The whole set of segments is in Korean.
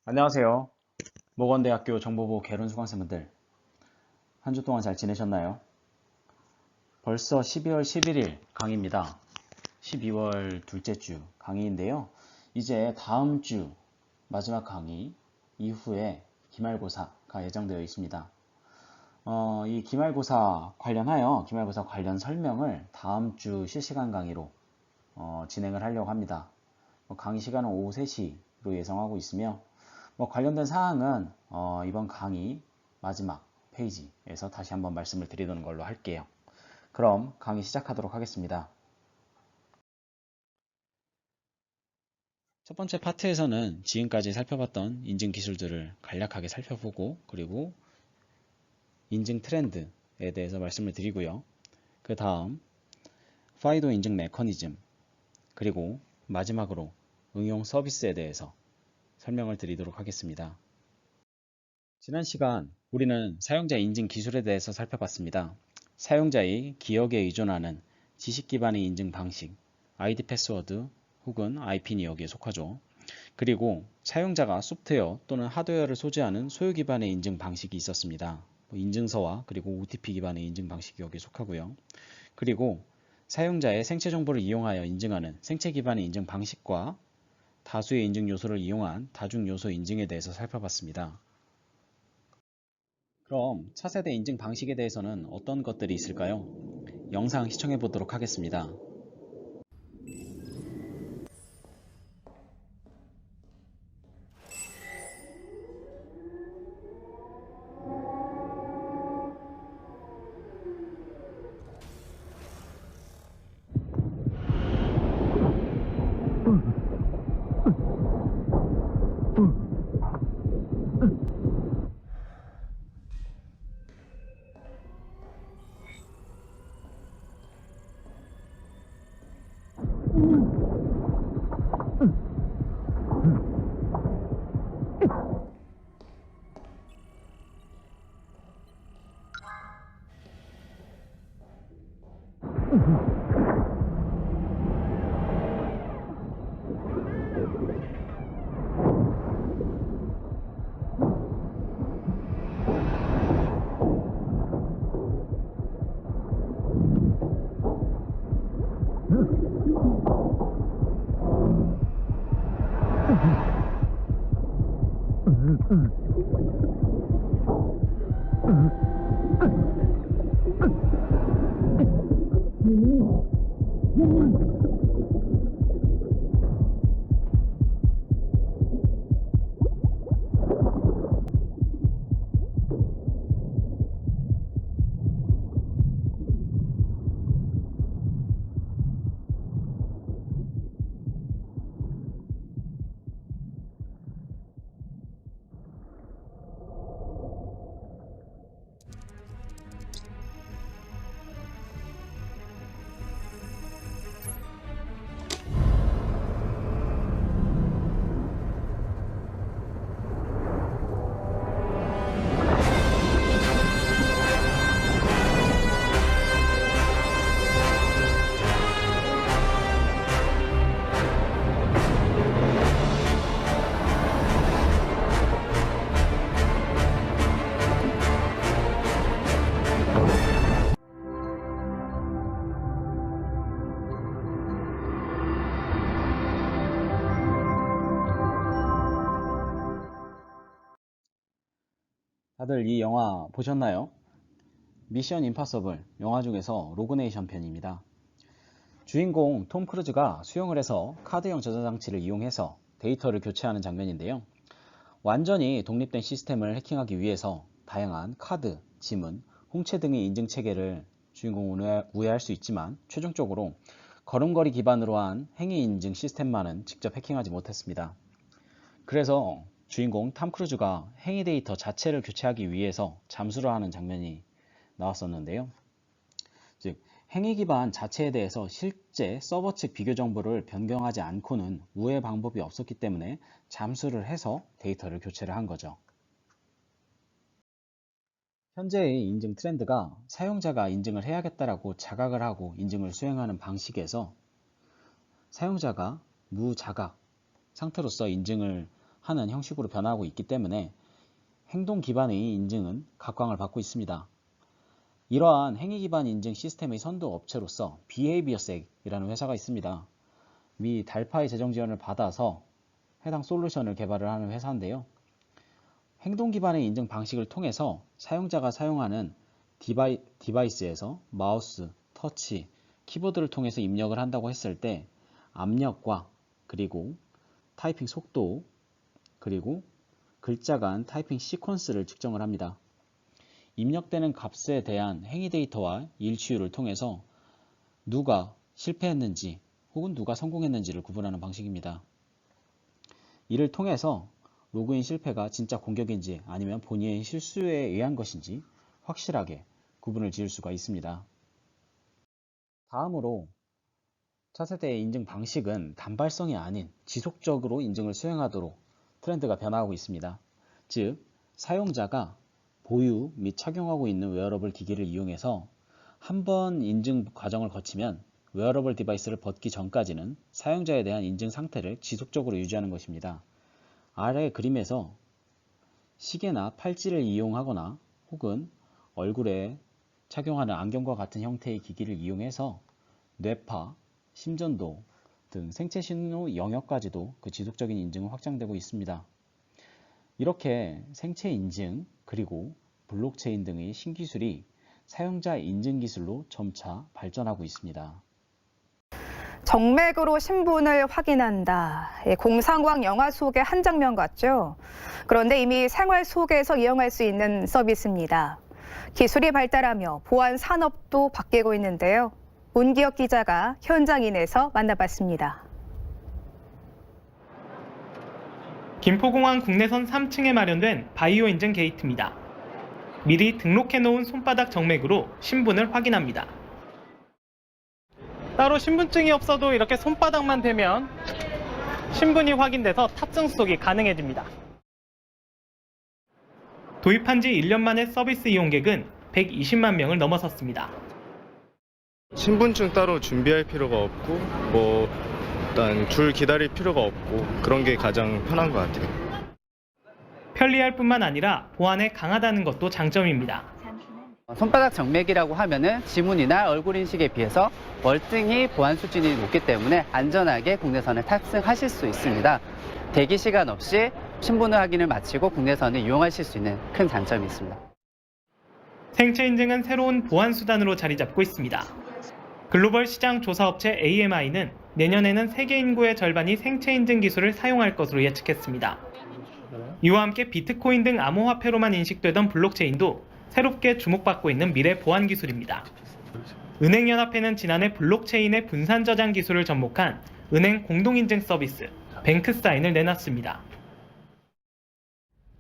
안녕하세요. 모건대학교 정보부 개론 수강생분들, 한 주 동안 잘 지내셨나요? 벌써 12월 11일 강의입니다. 12월 둘째 주 강의인데요. 이제 다음 주 마지막 강의 이후에 기말고사가 예정되어 있습니다. 이 기말고사 관련 설명을 다음 주 실시간 강의로 진행을 하려고 합니다. 강의 시간은 오후 3시로 예상하고 있으며 관련된 사항은 이번 강의 마지막 페이지에서 다시 한번 말씀을 드리는 걸로 할게요. 그럼 강의 시작하도록 하겠습니다. 첫 번째 파트에서는 지금까지 살펴봤던 인증 기술들을 간략하게 살펴보고 그리고 인증 트렌드에 대해서 말씀을 드리고요. 그 다음 파이도 인증 메커니즘 그리고 마지막으로 응용 서비스에 대해서 설명을 드리도록 하겠습니다. 지난 시간 우리는 사용자 인증 기술에 대해서 살펴봤습니다. 사용자의 기억에 의존하는 지식 기반의 인증 방식, 아이디 패스워드 혹은 IP는 여기에 속하죠. 그리고 사용자가 소프트웨어 또는 하드웨어를 소지하는 소유 기반의 인증 방식이 있었습니다. 인증서와 그리고 OTP 기반의 인증 방식이 여기에 속하고요. 그리고 사용자의 생체 정보를 이용하여 인증하는 생체 기반의 인증 방식과 다수의 인증 요소를 이용한 다중 요소 인증에 대해서 살펴봤습니다. 그럼 차세대 인증 방식에 대해서는 어떤 것들이 있을까요? 영상 시청해 보도록 하겠습니다. 다들 이 영화 보셨나요? 미션 임파서블 영화 중에서 로그네이션 편입니다. 주인공 톰 크루즈가 수영을 해서 카드형 저장장치를 이용해서 데이터를 교체하는 장면인데요. 완전히 독립된 시스템을 해킹하기 위해서 다양한 카드, 지문, 홍채 등의 인증 체계를 주인공은 우회할 수 있지만 최종적으로 걸음걸이 기반으로 한 행위 인증 시스템만은 직접 해킹하지 못했습니다. 그래서 주인공 탐 크루즈가 행위 데이터 자체를 교체하기 위해서 잠수를 하는 장면이 나왔었는데요. 즉 행위 기반 자체에 대해서 실제 서버 측 비교 정보를 변경하지 않고는 우회 방법이 없었기 때문에 잠수를 해서 데이터를 교체를 한 거죠. 현재의 인증 트렌드가 사용자가 인증을 해야겠다라고 자각을 하고 인증을 수행하는 방식에서 사용자가 무자각 상태로서 인증을 하는 형식으로 변화하고 있기 때문에 행동 기반의 인증은 각광을 받고 있습니다. 이러한 행위 기반 인증 시스템의 선도 업체로서 비헤이비어색이라는 회사가 있습니다. 미 달파의 재정 지원을 받아서 해당 솔루션을 개발을 하는 회사인데요. 행동 기반의 인증 방식을 통해서 사용자가 사용하는 디바이스에서 마우스, 터치, 키보드를 통해서 입력을 한다고 했을 때 압력과 그리고 타이핑 속도 그리고 글자 간 타이핑 시퀀스를 측정을 합니다. 입력되는 값에 대한 행위 데이터와 일치율을 통해서 누가 실패했는지 혹은 누가 성공했는지를 구분하는 방식입니다. 이를 통해서 로그인 실패가 진짜 공격인지 아니면 본인의 실수에 의한 것인지 확실하게 구분을 지을 수가 있습니다. 다음으로 차세대의 인증 방식은 단발성이 아닌 지속적으로 인증을 수행하도록 트렌드가 변화하고 있습니다. 즉, 사용자가 보유 및 착용하고 있는 웨어러블 기기를 이용해서 한번 인증 과정을 거치면 웨어러블 디바이스를 벗기 전까지는 사용자에 대한 인증 상태를 지속적으로 유지하는 것입니다. 아래 그림에서 시계나 팔찌를 이용하거나 혹은 얼굴에 착용하는 안경과 같은 형태의 기기를 이용해서 뇌파, 심전도 등 생체 신호 영역까지도 그 지속적인 인증은 확장되고 있습니다. 이렇게 생체 인증 그리고 블록체인 등의 신기술이 사용자 인증 기술로 점차 발전하고 있습니다. 정맥으로 신분을 확인한다. 공상과학 영화 속의 한 장면 같죠? 그런데 이미 생활 속에서 이용할 수 있는 서비스입니다. 기술이 발달하며 보안 산업도 바뀌고 있는데요. 온기혁 기자가 현장인에서 만나봤습니다. 김포공항 국내선 3층에 마련된 바이오 인증 게이트입니다. 미리 등록해놓은 손바닥 정맥으로 신분을 확인합니다. 따로 신분증이 없어도 이렇게 손바닥만 대면 신분이 확인돼서 탑승 수속이 가능해집니다. 도입한 지 1년 만에 서비스 이용객은 120만 명을 넘어섰습니다. 신분증 따로 준비할 필요가 없고 일단 줄 기다릴 필요가 없고 그런 게 가장 편한 것 같아요. 편리할 뿐만 아니라 보안에 강하다는 것도 장점입니다. 손바닥 정맥이라고 하면은 지문이나 얼굴 인식에 비해서 월등히 보안 수준이 높기 때문에 안전하게 국내선을 탑승하실 수 있습니다. 대기 시간 없이 신분을 확인을 마치고 국내선을 이용하실 수 있는 큰 장점이 있습니다. 생체 인증은 새로운 보안 수단으로 자리 잡고 있습니다. 글로벌 시장 조사업체 AMI는 내년에는 세계 인구의 절반이 생체 인증 기술을 사용할 것으로 예측했습니다. 이와 함께 비트코인 등 암호화폐로만 인식되던 블록체인도 새롭게 주목받고 있는 미래 보안 기술입니다. 은행연합회는 지난해 블록체인의 분산 저장 기술을 접목한 은행 공동인증 서비스 뱅크사인을 내놨습니다.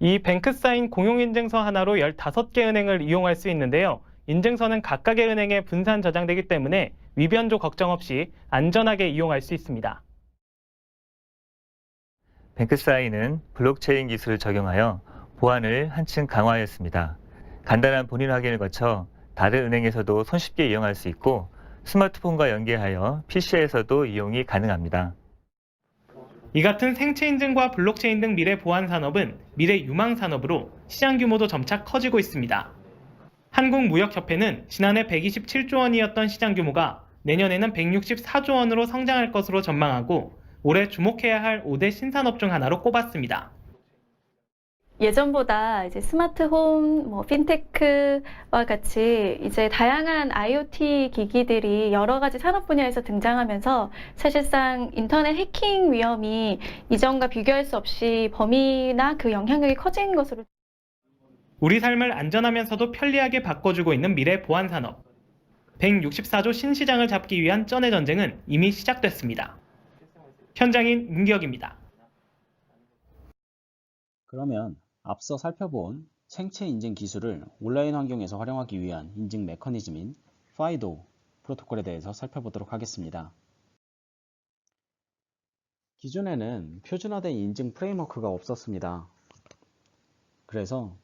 이 뱅크사인 공용인증서 하나로 15개 은행을 이용할 수 있는데요. 인증서는 각각의 은행에 분산 저장되기 때문에 위변조 걱정 없이 안전하게 이용할 수 있습니다. 뱅크사인은 블록체인 기술을 적용하여 보안을 한층 강화하였습니다. 간단한 본인 확인을 거쳐 다른 은행에서도 손쉽게 이용할 수 있고 스마트폰과 연계하여 PC에서도 이용이 가능합니다. 이 같은 생체 인증과 블록체인 등 미래 보안 산업은 미래 유망 산업으로 시장 규모도 점차 커지고 있습니다. 한국무역협회는 지난해 127조 원이었던 시장 규모가 내년에는 164조 원으로 성장할 것으로 전망하고 올해 주목해야 할 5대 신산업 중 하나로 꼽았습니다. 예전보다 이제 스마트홈, 핀테크와 같이 이제 다양한 IoT 기기들이 여러 가지 산업 분야에서 등장하면서 사실상 인터넷 해킹 위험이 이전과 비교할 수 없이 범위나 그 영향력이 커진 것으로. 우리 삶을 안전하면서도 편리하게 바꿔주고 있는 미래 보안 산업. 164조 신시장을 잡기 위한 쩐의 전쟁은 이미 시작됐습니다. 현장인 문기혁입니다. 그러면 앞서 살펴본 생체 인증 기술을 온라인 환경에서 활용하기 위한 인증 메커니즘인 FIDO 프로토콜에 대해서 살펴보도록 하겠습니다. 기존에는 표준화된 인증 프레임워크가 없었습니다. 그래서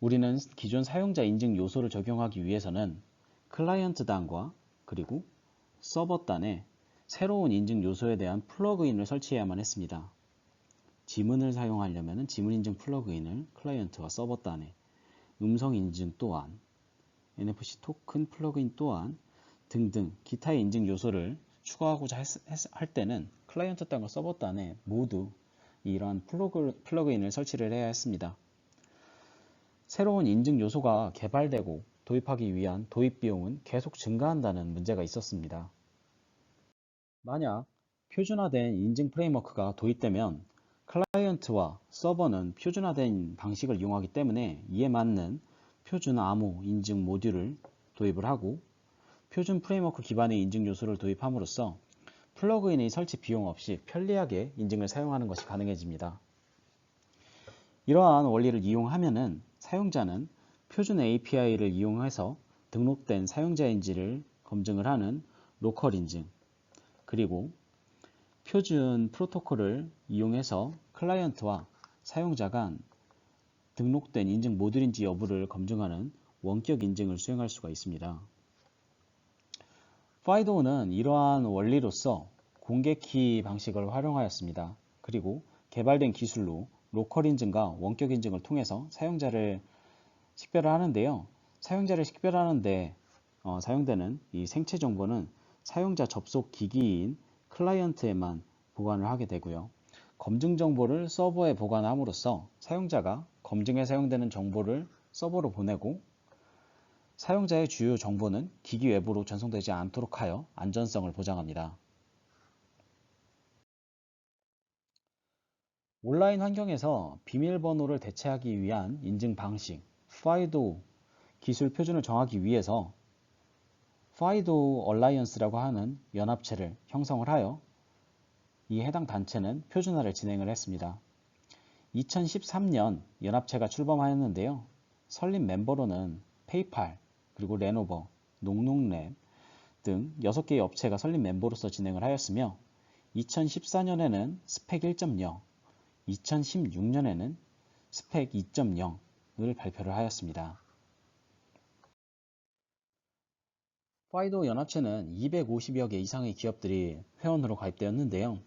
우리는 기존 사용자 인증 요소를 적용하기 위해서는 클라이언트 단과 그리고 서버 단에 새로운 인증 요소에 대한 플러그인을 설치해야만 했습니다. 지문을 사용하려면 지문 인증 플러그인을 클라이언트와 서버 단에, 음성 인증 또한, NFC 토큰 플러그인 또한 등등 기타의 인증 요소를 추가하고자 할 때는 클라이언트 단과 서버 단에 모두 이러한 플러그인을 설치를 해야 했습니다. 새로운 인증 요소가 개발되고 도입하기 위한 도입 비용은 계속 증가한다는 문제가 있었습니다. 만약 표준화된 인증 프레임워크가 도입되면 클라이언트와 서버는 표준화된 방식을 이용하기 때문에 이에 맞는 표준 암호 인증 모듈을 도입을 하고 표준 프레임워크 기반의 인증 요소를 도입함으로써 플러그인의 설치 비용 없이 편리하게 인증을 사용하는 것이 가능해집니다. 이러한 원리를 이용하면은 사용자는 표준 API를 이용해서 등록된 사용자인지를 검증을 하는 로컬 인증, 그리고 표준 프로토콜을 이용해서 클라이언트와 사용자 간 등록된 인증 모듈인지 여부를 검증하는 원격 인증을 수행할 수가 있습니다. FIDO는 이러한 원리로서 공개키 방식을 활용하였습니다. 그리고 개발된 기술로 로컬 인증과 원격 인증을 통해서 사용자를 식별을 하는데요. 사용자를 식별하는데 사용되는 이 생체 정보는 사용자 접속 기기인 클라이언트에만 보관을 하게 되고요. 검증 정보를 서버에 보관함으로써 사용자가 검증에 사용되는 정보를 서버로 보내고 사용자의 주요 정보는 기기 외부로 전송되지 않도록 하여 안전성을 보장합니다. 온라인 환경에서 비밀번호를 대체하기 위한 인증 방식, FIDO 기술 표준을 정하기 위해서 FIDO 얼라이언스라고 하는 연합체를 형성을 하여 이 해당 단체는 표준화를 진행을 했습니다. 2013년 연합체가 출범하였는데요. 설립 멤버로는 페이팔, 그리고 레노버, 농농랩 등 6개의 업체가 설립 멤버로서 진행을 하였으며 2014년에는 스펙 1.0, 2016년에는 스펙 2.0을 발표를 하였습니다. FIDO 연합체는 250여 개 이상의 기업들이 회원으로 가입되었는데요.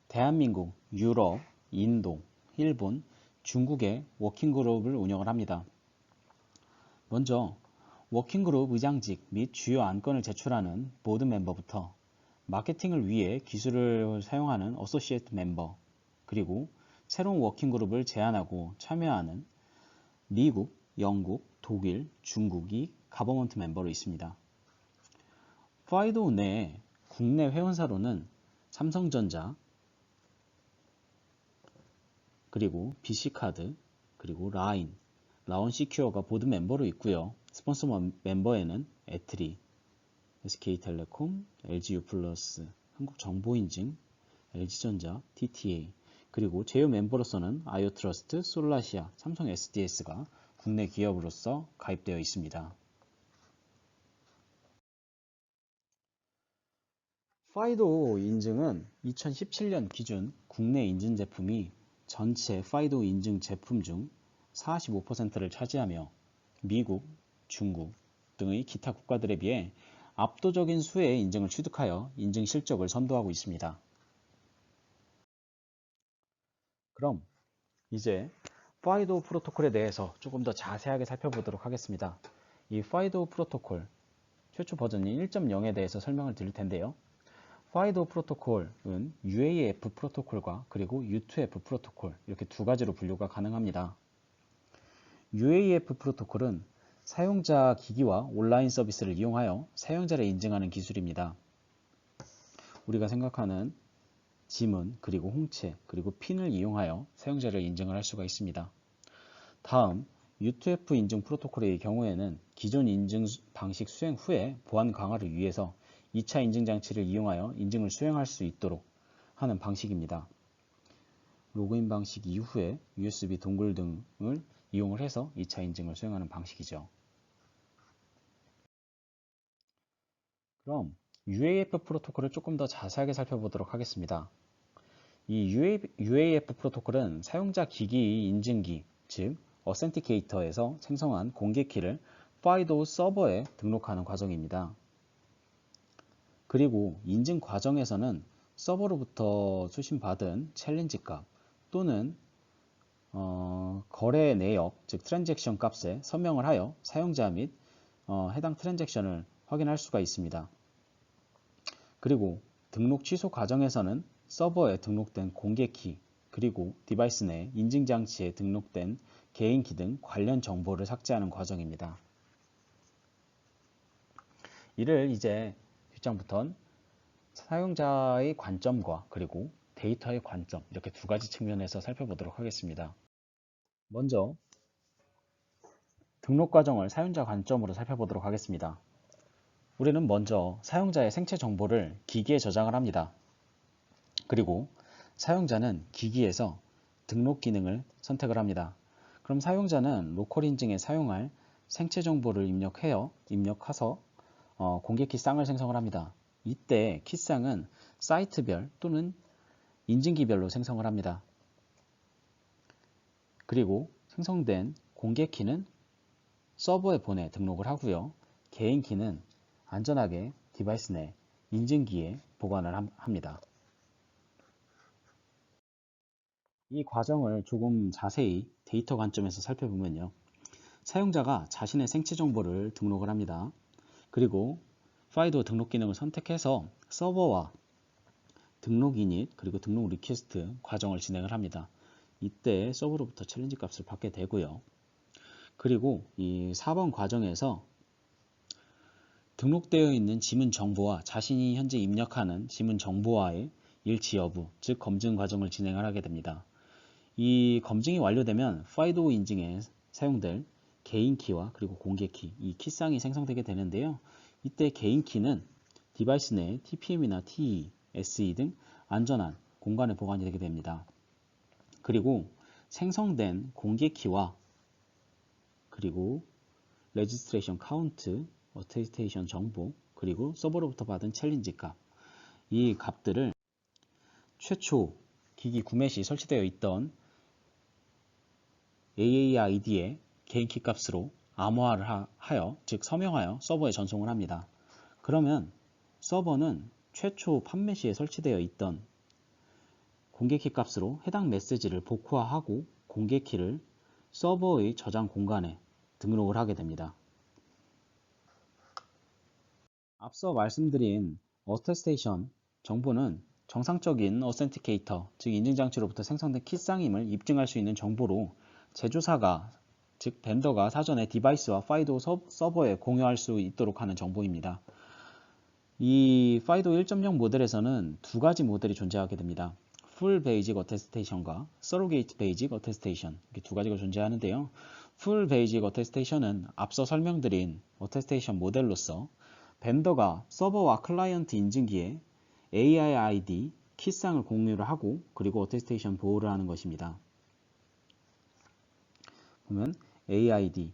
대한민국, 유럽, 인도, 일본, 중국의 워킹그룹을 운영을 합니다. 먼저 워킹그룹 의장직 및 주요 안건을 제출하는 보드 멤버부터 마케팅을 위해 기술을 사용하는 어소시에이트 멤버, 그리고 새로운 워킹그룹을 제안하고 참여하는 미국, 영국, 독일, 중국이 가버먼트 멤버로 있습니다. FIDO 내 국내 회원사로는 삼성전자, 그리고 BC카드, 그리고 라인, 라온시큐어가 보드 멤버로 있고요. 스폰서 멤버에는 애트리, SK텔레콤, LGU+, 한국정보인증, LG전자, TTA, 그리고 제휴 멤버로서는 아이오트러스트, 솔라시아, 삼성 SDS가 국내 기업으로서 가입되어 있습니다. FIDO 인증은 2017년 기준 국내 인증 제품이 전체 FIDO 인증 제품 중 45%를 차지하며 미국, 중국 등의 기타 국가들에 비해 압도적인 수의 인증을 취득하여 인증 실적을 선도하고 있습니다. 그럼 이제 FIDO 프로토콜에 대해서 조금 더 자세하게 살펴보도록 하겠습니다. 이 FIDO 프로토콜 최초 버전인 1.0에 대해서 설명을 드릴 텐데요. FIDO 프로토콜은 UAF 프로토콜과 그리고 U2F 프로토콜 이렇게 두 가지로 분류가 가능합니다. UAF 프로토콜은 사용자 기기와 온라인 서비스를 이용하여 사용자를 인증하는 기술입니다. 우리가 생각하는 지문, 그리고 홍채, 그리고 핀을 이용하여 사용자를 인증을 할 수가 있습니다. 다음 U2F 인증 프로토콜의 경우에는 기존 인증 방식 수행 후에 보안 강화를 위해서 2차 인증 장치를 이용하여 인증을 수행할 수 있도록 하는 방식입니다. 로그인 방식 이후에 USB 동글 등을 이용을 해서 2차 인증을 수행하는 방식이죠. 그럼 UAF 프로토콜을 조금 더 자세하게 살펴보도록 하겠습니다. 이 UAF 프로토콜은 사용자 기기 인증기, 즉 어센티케이터에서 생성한 공개키를 FIDO 서버에 등록하는 과정입니다. 그리고 인증 과정에서는 서버로부터 수신받은 챌린지 값 또는 거래 내역, 즉 트랜잭션 값에 서명을 하여 사용자 및 해당 트랜잭션을 확인할 수가 있습니다. 그리고 등록 취소 과정에서는 서버에 등록된 공개키, 그리고 디바이스 내 인증장치에 등록된 개인키 등 관련 정보를 삭제하는 과정입니다. 이를 이제 뒷장부터는 사용자의 관점과 그리고 데이터의 관점, 이렇게 두 가지 측면에서 살펴보도록 하겠습니다. 먼저 등록 과정을 사용자 관점으로 살펴보도록 하겠습니다. 우리는 먼저 사용자의 생체 정보를 기기에 저장을 합니다. 그리고 사용자는 기기에서 등록 기능을 선택을 합니다. 그럼 사용자는 로컬 인증에 사용할 생체 정보를 입력해서 공개키 쌍을 생성을 합니다. 이때 키쌍은 사이트별 또는 인증기별로 생성을 합니다. 그리고 생성된 공개키는 서버에 보내 등록을 하고요. 개인키는 안전하게 디바이스 내 인증기에 보관을 합니다. 이 과정을 조금 자세히 데이터 관점에서 살펴보면요. 사용자가 자신의 생체 정보를 등록을 합니다. 그리고 FIDO 등록 기능을 선택해서 서버와 등록 이닛 그리고 등록 리퀘스트 과정을 진행을 합니다. 이때 서버로부터 챌린지 값을 받게 되고요. 그리고 이 4번 과정에서 등록되어 있는 지문 정보와 자신이 현재 입력하는 지문 정보와의 일치 여부, 즉 검증 과정을 진행을 하게 됩니다. 이 검증이 완료되면 FIDO 인증에 사용될 개인키와 그리고 공개키, 이 키쌍이 생성되게 되는데요. 이때 개인키는 디바이스 내 TPM이나 TE, SE 등 안전한 공간에 보관이 되게 됩니다. 그리고 생성된 공개키와 그리고 레지스트레이션 카운트, 어테스테이션 정보, 그리고 서버로부터 받은 챌린지 값, 이 값들을 최초 기기 구매 시 설치되어 있던 AAID의 개인키 값으로 암호화를 하여, 즉 서명하여 서버에 전송을 합니다. 그러면 서버는 최초 판매 시에 설치되어 있던 공개키 값으로 해당 메시지를 복구화하고 공개키를 서버의 저장 공간에 등록을 하게 됩니다. 앞서 말씀드린 어테스테이션 정보는 정상적인 어센티케이터, 즉 인증장치로부터 생성된 키쌍임을 입증할 수 있는 정보로 제조사가, 즉 벤더가 사전에 디바이스와 FIDO 서버에 공유할 수 있도록 하는 정보입니다. 이 FIDO 1.0 모델에서는 두 가지 모델이 존재하게 됩니다. Full Basic Attestation과 Surrogate Basic Attestation, 이렇게 두 가지가 존재하는데요. Full Basic Attestation은 앞서 설명드린 어테스테이션 모델로서 벤더가 서버와 클라이언트 인증기에 AIID 키쌍을 공유를 하고 그리고 어테스테이션 보호를 하는 것입니다. 보면 AID,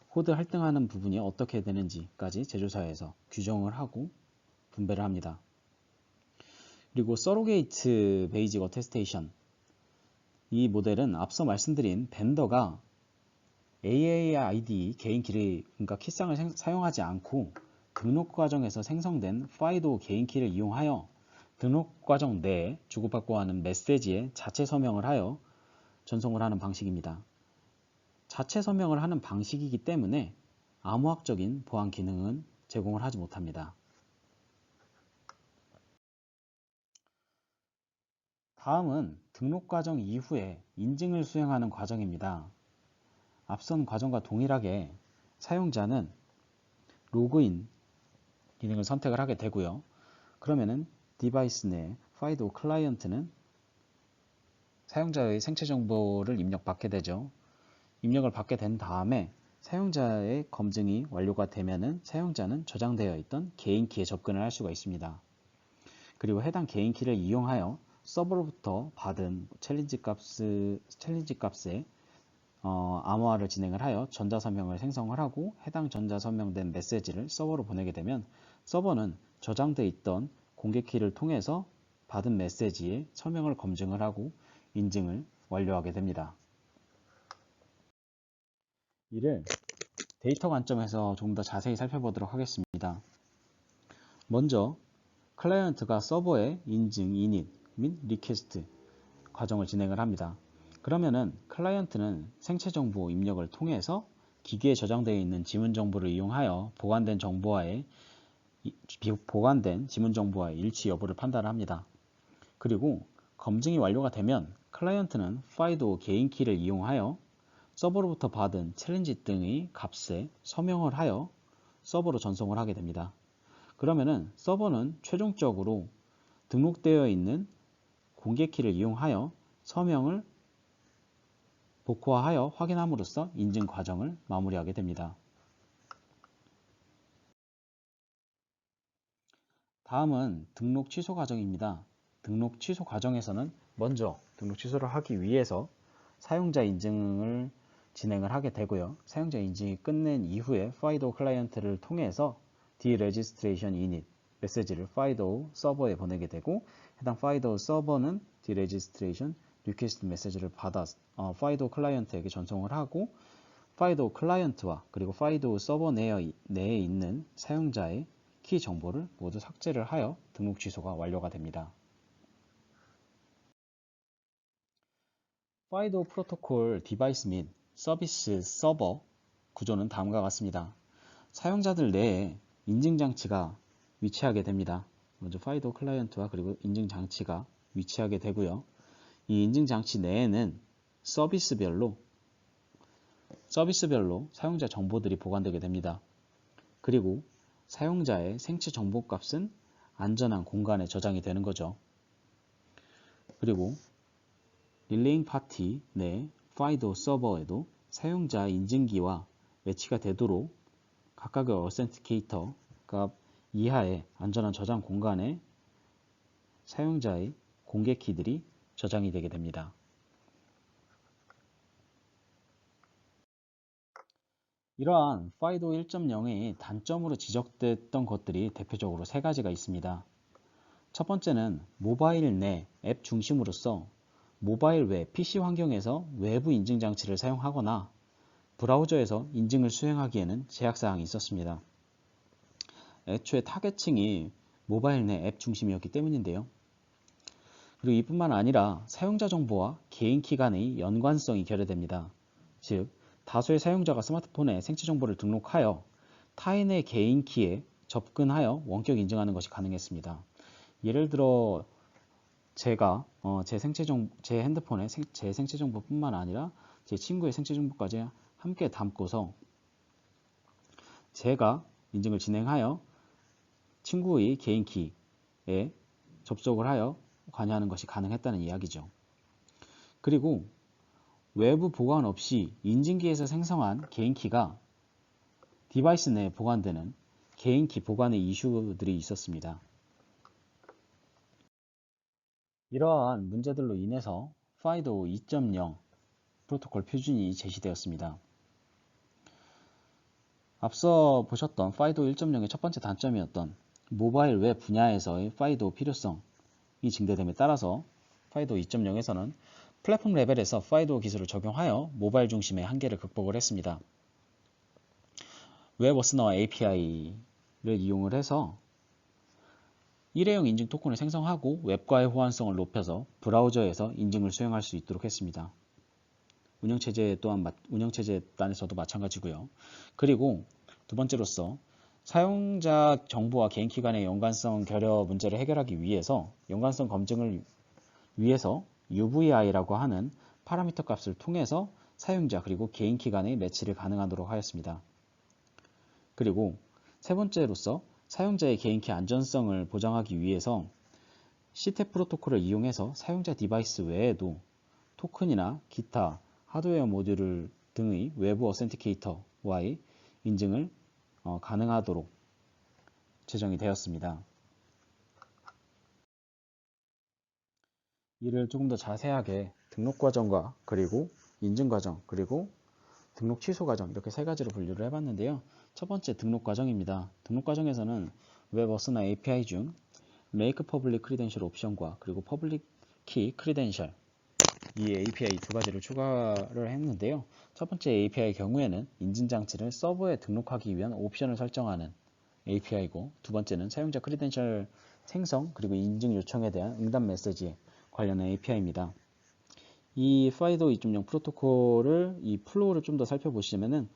코드 할당하는 부분이 어떻게 되는지까지 제조사에서 규정을 하고 분배를 합니다. 그리고 서로게이트 베이직 어테스테이션, 이 모델은 앞서 말씀드린 벤더가 AAID 개인키를, 그러니까 키쌍을 사용하지 않고 등록 과정에서 생성된 FIDO 개인키를 이용하여 등록 과정 내에 주고받고 하는 메시지에 자체 서명을 하여 전송을 하는 방식입니다. 자체 서명을 하는 방식이기 때문에 암호학적인 보안 기능은 제공을 하지 못합니다. 다음은 등록 과정 이후에 인증을 수행하는 과정입니다. 앞선 과정과 동일하게 사용자는 로그인 기능을 선택을 하게 되고요. 그러면은 디바이스 내 FIDO 클라이언트는 사용자의 생체 정보를 입력받게 되죠. 입력을 받게 된 다음에 사용자의 검증이 완료가 되면은 사용자는 저장되어 있던 개인키에 접근을 할 수가 있습니다. 그리고 해당 개인키를 이용하여 서버로부터 받은 챌린지 값에 암호화를 진행을 하여 전자서명을 생성을 하고 해당 전자서명된 메시지를 서버로 보내게 되면 서버는 저장되어 있던 공개키를 통해서 받은 메시지에 서명을 검증을 하고 인증을 완료하게 됩니다. 이를 데이터 관점에서 조금 더 자세히 살펴보도록 하겠습니다. 먼저 클라이언트가 서버에 인증, 이닛 및 리퀘스트, 과정을 진행을 합니다. 그러면은 클라이언트는 생체 정보 입력을 통해서 기기에 저장되어 있는 지문 정보를 이용하여 보관된 지문 정보와의 일치 여부를 판단합니다. 그리고 검증이 완료가 되면 클라이언트는 FIDO 개인 키를 이용하여 서버로부터 받은 챌린지 등의 값에 서명을 하여 서버로 전송을 하게 됩니다. 그러면은 서버는 최종적으로 등록되어 있는 공개 키를 이용하여 서명을 복호화하여 확인함으로써 인증 과정을 마무리하게 됩니다. 다음은 등록 취소 과정입니다. 등록 취소 과정에서는 먼저 등록 취소를 하기 위해서 사용자 인증을 진행을 하게 되고요. 사용자 인증이 끝낸 이후에 FIDO 클라이언트를 통해서 deregistration init 메시지를 FIDO 서버에 보내게 되고 해당 FIDO 서버는 deregistration request 메시지를 받아 FIDO 클라이언트에게 전송을 하고 FIDO 클라이언트와 그리고 FIDO 서버 내에 있는 사용자의 키 정보를 모두 삭제를 하여 등록 취소가 완료가 됩니다. FIDO 프로토콜 디바이스 및 서비스 서버 구조는 다음과 같습니다. 사용자들 내에 인증장치가 위치하게 됩니다. 먼저 FIDO 클라이언트와 그리고 인증장치가 위치하게 되고요. 이 인증장치 내에는 서비스별로 사용자 정보들이 보관되게 됩니다. 그리고 사용자의 생체 정보 값은 안전한 공간에 저장이 되는 거죠. 그리고 릴레잉 파티 내 FIDO 서버에도 사용자 인증기와 매치가 되도록 각각의 어센티케이터 값 이하의 안전한 저장 공간에 사용자의 공개 키들이 저장이 되게 됩니다. 이러한 FIDO 1.0의 단점으로 지적됐던 것들이 대표적으로 세 가지가 있습니다. 첫 번째는 모바일 내 앱 중심으로서 모바일 외 PC 환경에서 외부 인증 장치를 사용하거나 브라우저에서 인증을 수행하기에는 제약사항이 있었습니다. 애초에 타겟층이 모바일 내 앱 중심이었기 때문인데요. 그리고 이뿐만 아니라 사용자 정보와 개인 키 간의 연관성이 결여됩니다. 즉, 다수의 사용자가 스마트폰에 생체 정보를 등록하여 타인의 개인 키에 접근하여 원격 인증하는 것이 가능했습니다. 예를 들어 제가 제 핸드폰에 제 생체 정보뿐만 아니라 제 친구의 생체 정보까지 함께 담고서 제가 인증을 진행하여 친구의 개인 키에 접속을 하여 관여하는 것이 가능했다는 이야기죠. 그리고 외부 보관 없이 인증기에서 생성한 개인키가 디바이스 내에 보관되는 개인키 보관의 이슈들이 있었습니다. 이러한 문제들로 인해서 FIDO 2.0 프로토콜 표준이 제시되었습니다. 앞서 보셨던 FIDO 1.0의 첫 번째 단점이었던 모바일 웹 분야에서의 FIDO 필요성이 증대됨에 따라서 FIDO 2.0에서는 플랫폼 레벨에서 FIDO 기술을 적용하여 모바일 중심의 한계를 극복을 했습니다. 웹 어스너와 API를 이용을 해서 일회용 인증 토큰을 생성하고 웹과의 호환성을 높여서 브라우저에서 인증을 수행할 수 있도록 했습니다. 운영체제 단에서도 마찬가지고요. 그리고 두 번째로서 사용자 정보와 개인키 간의 연관성 결여 문제를 해결하기 위해서 연관성 검증을 위해서 UVI라고 하는 파라미터 값을 통해서 사용자 그리고 개인키 간의 매치를 가능하도록 하였습니다. 그리고 세 번째로서 사용자의 개인키 안전성을 보장하기 위해서 CTEP 프로토콜을 이용해서 사용자 디바이스 외에도 토큰이나 기타 하드웨어 모듈 등의 외부 어센티케이터와의 인증을 가능하도록 제정이 되었습니다. 이를 조금 더 자세하게 등록 과정과 그리고 인증 과정 그리고 등록 취소 과정 이렇게 세 가지로 분류를 해봤는데요. 첫 번째 등록 과정입니다. 등록 과정에서는 웹 어스너 API 중 Make Public Credential 옵션과 그리고 Public Key Credential 이 API 두 가지를 추가를 했는데요. 첫 번째 API의 경우에는 인증장치를 서버에 등록하기 위한 옵션을 설정하는 API고 두 번째는 사용자 크리덴셜 생성 그리고 인증 요청에 대한 응답 메시지에 관련한 API입니다. 이 FIDO 2.0 프로토콜을 이 플로우를 좀 더 살펴보시면은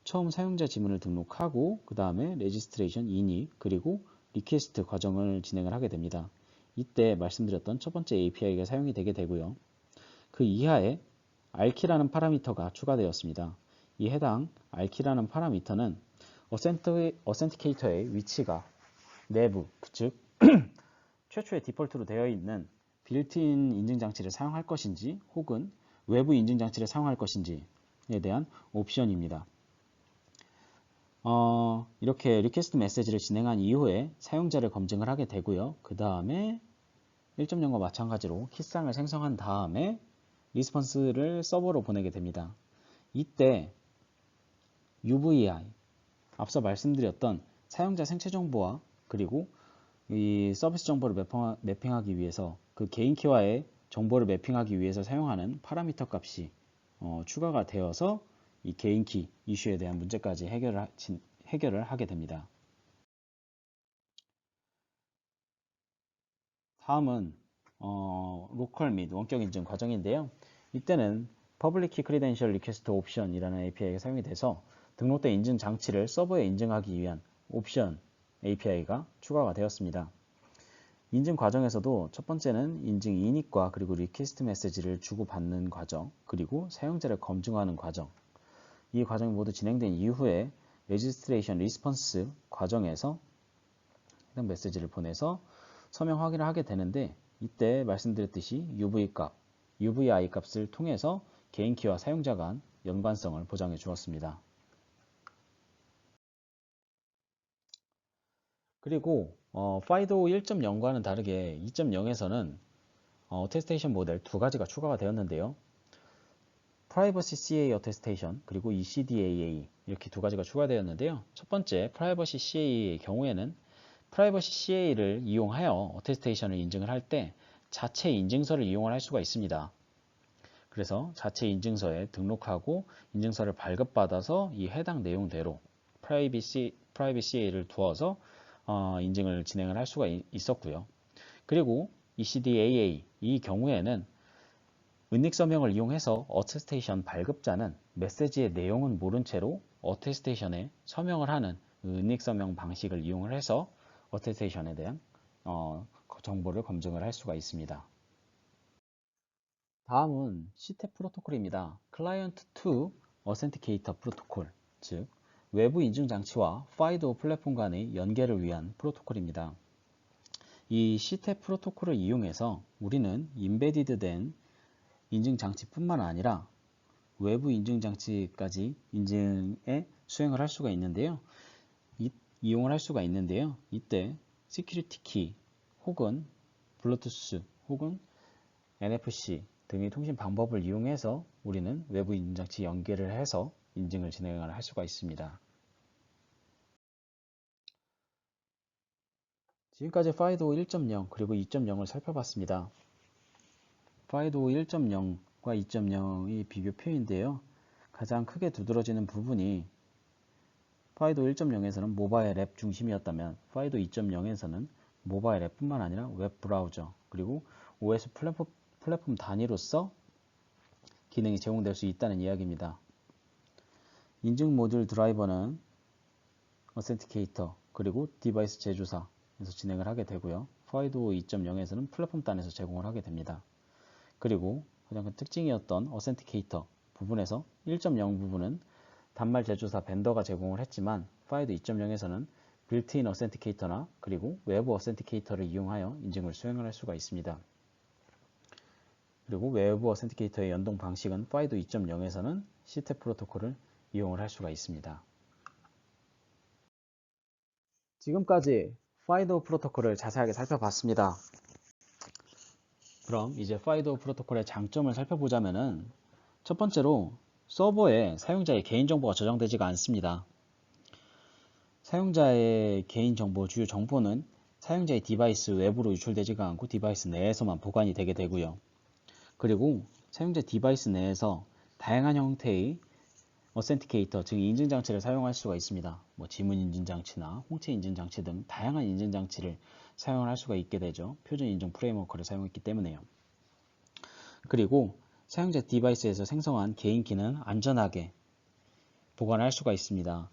처음 사용자 지문을 등록하고 그 다음에 레지스트레이션 이니 그리고 리퀘스트 과정을 진행을 하게 됩니다. 이때 말씀드렸던 첫 번째 API가 사용이 되게 되고요. 그 이하에 ARKey라는 파라미터가 추가되었습니다. 이 해당 ARKey라는 파라미터는 어센티케이터의 위치가 내부, 즉 최초의 디폴트로 되어 있는 빌트인 인증장치를 사용할 것인지 혹은 외부 인증장치를 사용할 것인지에 대한 옵션입니다. 이렇게 리퀘스트 메시지를 진행한 이후에 사용자를 검증을 하게 되고요. 그 다음에 1.0과 마찬가지로 키상을 생성한 다음에 리스폰스를 서버로 보내게 됩니다. 이때 UVI, 앞서 말씀드렸던 사용자 생체 정보와 그리고 이 서비스 정보를 매핑하기 위해서 그 개인키와의 정보를 매핑하기 위해서 사용하는 파라미터 값이 추가가 되어서 이 개인키 이슈에 대한 문제까지 해결을 하게 됩니다. 다음은 로컬 및 원격 인증 과정인데요. 이때는 Public Key Credential Request 옵션이라는 API가 사용이 돼서 등록된 인증 장치를 서버에 인증하기 위한 옵션 API가 추가가 되었습니다. 인증 과정에서도 첫 번째는 인증 이닛과 그리고 리퀘스트 메시지를 주고받는 과정, 그리고 사용자를 검증하는 과정. 이 과정이 모두 진행된 이후에 레지스트레이션 리스폰스 과정에서 해당 메시지를 보내서 서명 확인을 하게 되는데 이때 말씀드렸듯이 UVI 값을 통해서 개인키와 사용자 간 연관성을 보장해 주었습니다. 그리고 FIDO 1.0과는 다르게 2.0에서는 어테스테이션 모델 두 가지가 추가가 되었는데요. 프라이버시 CA 어테스테이션 그리고 ECDAA 이렇게 두 가지가 추가되었는데요. 첫 번째 프라이버시 CA의 경우에는 프라이버시 CA를 이용하여 어테스테이션을 인증을 할 때 자체 인증서를 이용을 할 수가 있습니다. 그래서 자체 인증서에 등록하고 인증서를 발급받아서 이 해당 내용대로 프라이버시 CA를 두어서 인증을 진행을 할 수가 있었고요. 그리고 ECDAA 이 경우에는 은닉 서명을 이용해서 어테스테이션 발급자는 메시지의 내용은 모른 채로 어테스테이션에 서명을 하는 은닉 서명 방식을 이용을 해서 어테스테이션에 대한 정보를 검증을 할 수가 있습니다. 다음은 CTEP 프로토콜입니다. Client to Authenticator 프로토콜, 즉 외부 인증 장치와 FIDO 플랫폼 간의 연계를 위한 프로토콜입니다. 이 CTEP 프로토콜을 이용해서 우리는 임베디드 된 인증 장치뿐만 아니라 외부 인증 장치까지 인증에 수행을 할 수가 있는데요. 이용을 할 수가 있는데요. 이때 시큐리티 키 혹은 블루투스 혹은 NFC 등의 통신 방법을 이용해서 우리는 외부 인증 장치 연계를 해서 인증을 진행을 할 수가 있습니다. 지금까지 FIDO 1.0 그리고 2.0을 살펴봤습니다. FIDO 1.0과 2.0의 비교표인데요. 가장 크게 두드러지는 부분이 FIDO 1.0에서는 모바일 앱 중심이었다면 FIDO 2.0에서는 모바일 앱뿐만 아니라 웹 브라우저 그리고 OS 플랫폼 단위로서 기능이 제공될 수 있다는 이야기입니다. 인증 모듈 드라이버는 어센티케이터 그리고 디바이스 제조사에서 진행을 하게 되고요. FIDO 2.0에서는 플랫폼 단에서 제공을 하게 됩니다. 그리고 가장 큰 특징이었던 어센티케이터 부분에서 1.0 부분은 단말 제조사 벤더가 제공을 했지만 FIDO 2.0에서는 빌트인 어센티케이터나 그리고 외부 어센티케이터를 이용하여 인증을 수행을 할 수가 있습니다. 그리고 외부 어센티케이터의 연동 방식은 FIDO 2.0에서는 CTEP 프로토콜을 이용을 할 수가 있습니다. 지금까지 FIDO 프로토콜을 자세하게 살펴봤습니다. 그럼 이제 FIDO 프로토콜의 장점을 살펴보자면은 첫 번째로 서버에 사용자의 개인정보가 저장되지가 않습니다. 사용자의 개인정보, 주요 정보는 사용자의 디바이스 외부로 유출되지가 않고 디바이스 내에서만 보관이 되게 되고요. 그리고 사용자 디바이스 내에서 다양한 형태의 어센티케이터, 즉 인증장치를 사용할 수가 있습니다. 지문 인증장치나 홍채 인증장치 등 다양한 인증장치를 사용할 수가 있게 되죠. 표준 인증 프레임워크를 사용했기 때문에요. 그리고 사용자 디바이스에서 생성한 개인키는 안전하게 보관할 수가 있습니다.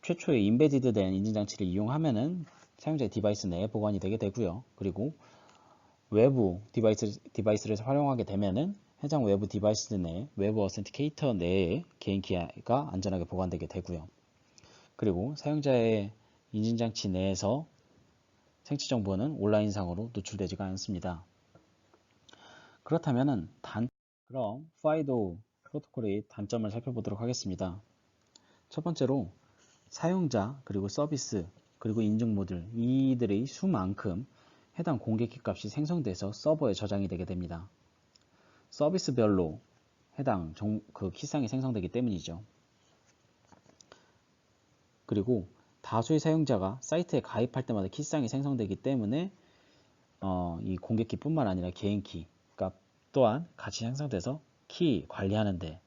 최초에 인베디드 된 인증장치를 이용하면은 사용자의 디바이스 내에 보관이 되게 되고요. 그리고 외부 디바이스를 활용하게 되면은 해당 외부 디바이스 내 외부 어센티케이터 내에 개인키가 안전하게 보관되게 되고요. 그리고 사용자의 인증장치 내에서 생체 정보는 온라인상으로 노출되지가 않습니다. 그렇다면은 그럼 FIDO 프로토콜의 단점을 살펴보도록 하겠습니다. 첫 번째로 사용자 그리고 서비스 그리고 인증 모듈 이들의 수만큼 해당 공개키 값이 생성돼서 서버에 저장이 되게 됩니다. 서비스별로 해당 그 키상이 생성되기 때문이죠. 그리고 다수의 사용자가 사이트에 가입할 때마다 키상이 생성되기 때문에 이 공개키뿐만 아니라 개인키 값 또한 같이 생성돼서 키 관리하는데